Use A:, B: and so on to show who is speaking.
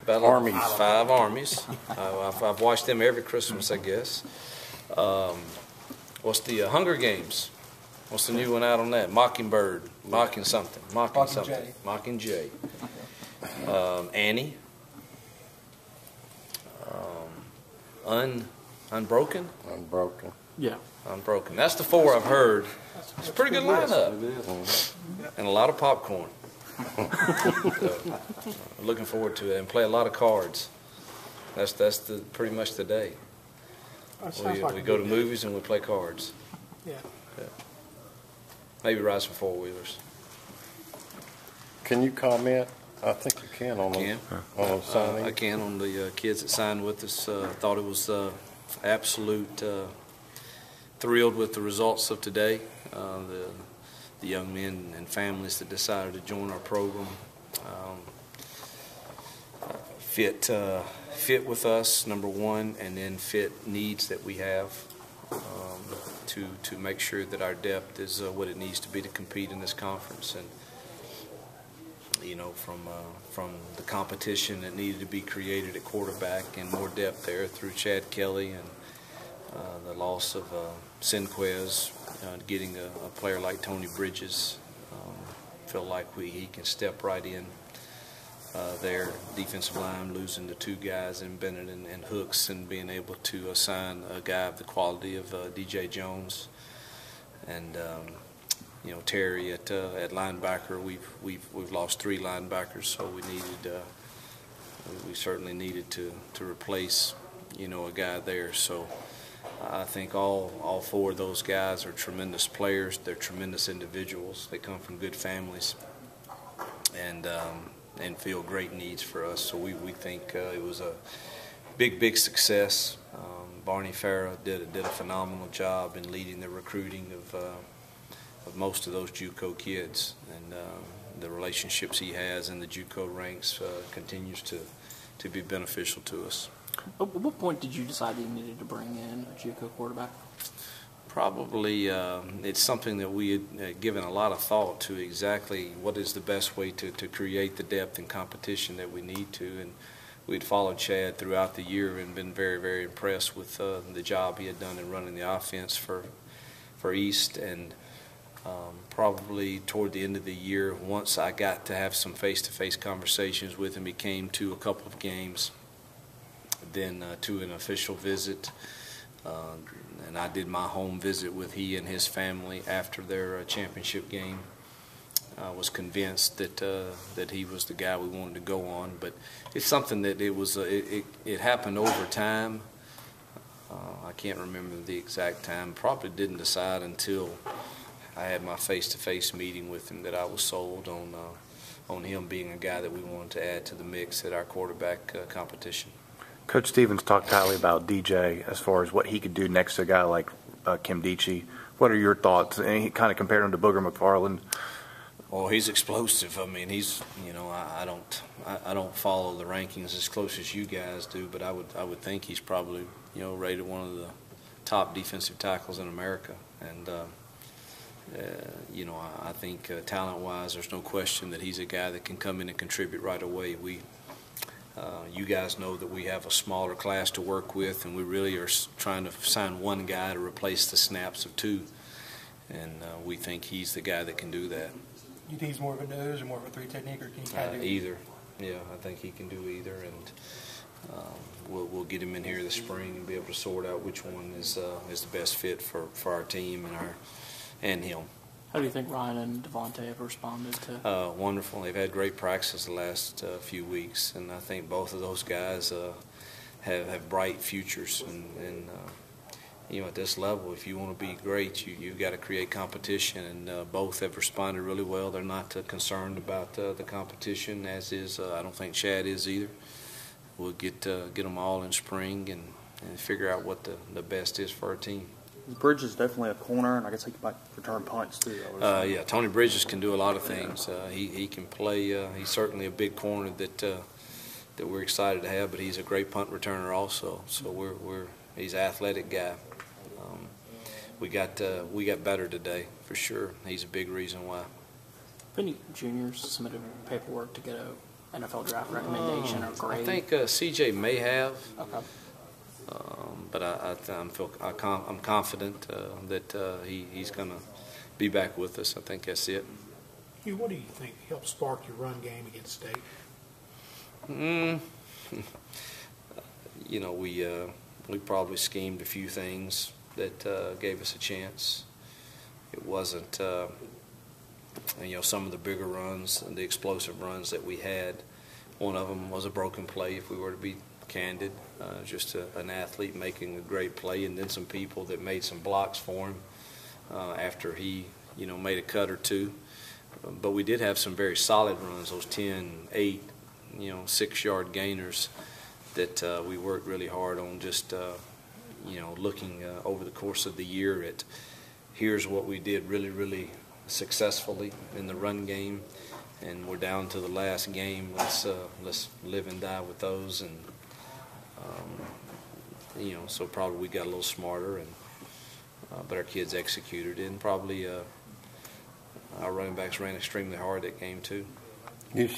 A: Armies.
B: 5 Armies. I've watched them every Christmas, I guess. What's the Hunger Games? What's the new one out on that? Mockingbird, Mocking something, Mockingjay. Annie. Unbroken.
A: Yeah.
B: Unbroken. That's the 4 I've heard. It's a pretty good lineup. And a lot of popcorn. So, looking forward to it, and play a lot of cards. That's pretty much the day. We go to movies and we play cards.
C: Yeah.
B: Maybe ride some 4-wheelers.
A: Can you comment? I think you can on the signing.
B: I can on the kids that signed with us. Thought it was absolute thrilled with the results of today. The young men and families that decided to join our program fit with us, number one, and then fit needs that we have to make sure that our depth is what it needs to be to compete in this conference. And you know, from the competition that needed to be created at quarterback and more depth there through Chad Kelly and the loss of Sinquez, getting a player like Tony Bridges, feel like he can step right in there. Defensive line losing the 2 guys in Bennett and Hooks, and being able to assign a guy of the quality of DJ Jones and you know, Terry at linebacker. We've lost 3 linebackers, so we certainly needed to replace, you know, a guy there. So I think all 4 of those guys are tremendous players. They're tremendous individuals. They come from good families and feel great needs for us. So we think it was a big success. Barney Farah did a phenomenal job in leading the recruiting of most of those JUCO kids, and the relationships he has in the JUCO ranks continues to be beneficial to us.
D: At what point did you decide that you needed to bring in a JUCO quarterback?
B: Probably it's something that we had given a lot of thought to, exactly what is the best way to create the depth and competition that we need to. And we'd followed Chad throughout the year and been very impressed with the job he had done in running the offense for East. And probably toward the end of the year, once I got to have some face-to-face conversations with him, he came to a couple of games, then to an official visit, and I did my home visit with he and his family after their championship game. I was convinced that he was the guy we wanted to go on, but it's something that it happened over time. I can't remember the exact time. Probably didn't decide until I had my face-to-face meeting with him that I was sold on him being a guy that we wanted to add to the mix at our quarterback competition.
E: Coach Stevens talked highly about DJ as far as what he could do next to a guy like Kim Dichie. What are your thoughts? And he kind of compared him to Booger McFarland.
B: Well, he's explosive. I mean, he's, you know, I don't follow the rankings as close as you guys do, but I would think he's probably, you know, rated one of the top defensive tackles in America. And you know, I think talent-wise, there's no question that he's a guy that can come in and contribute right away. You guys know that we have a smaller class to work with, and we really are trying to sign 1 guy to replace the snaps of 2. And we think he's the guy that can do that.
C: You think he's more of a nose or more of a 3 technique, or can he kind of do
B: either? Yeah, I think he can do either, and we'll get him in here this spring and be able to sort out which one is the best fit for our team and him.
D: How do you think Ryan and Devontae have responded to?
B: Wonderful. They've had great practices the last few weeks, and I think both of those guys have bright futures. And you know, at this level, if you want to be great, you've got to create competition, and both have responded really well. They're not concerned about the competition, as is I don't think Chad is either. We'll get them all in spring and figure out what the best is for our team.
F: Bridges is definitely a corner, and I guess he might return punts too.
B: Yeah, Tony Bridges can do a lot of things. He can play. He's certainly a big corner that we're excited to have, but he's a great punt returner also. So he's an athletic guy. We got better today for sure. He's a big reason why.
D: Any juniors submitted paperwork to get a NFL draft recommendation or grade?
B: I think CJ may have.
D: Okay.
B: But I'm confident that he's going to be back with us. I think that's it.
G: Hugh, what do you think helped spark your run game against State?
B: You know, we probably schemed a few things that gave us a chance. It wasn't, you know, some of the bigger runs and the explosive runs that we had. One of them was a broken play, if we were to be candid, just an athlete making a great play, and then some people that made some blocks for him after he, you know, made a cut or two. But we did have some very solid runs, those 10, 8, you know, 6-yard gainers that we worked really hard on, just, you know, looking over the course of the year at here's what we did really, really successfully in the run game, and we're down to the last game. Let's live and die with those, and you know, so probably we got a little smarter, and but our kids executed it, and probably our running backs ran extremely hard that game too.
A: You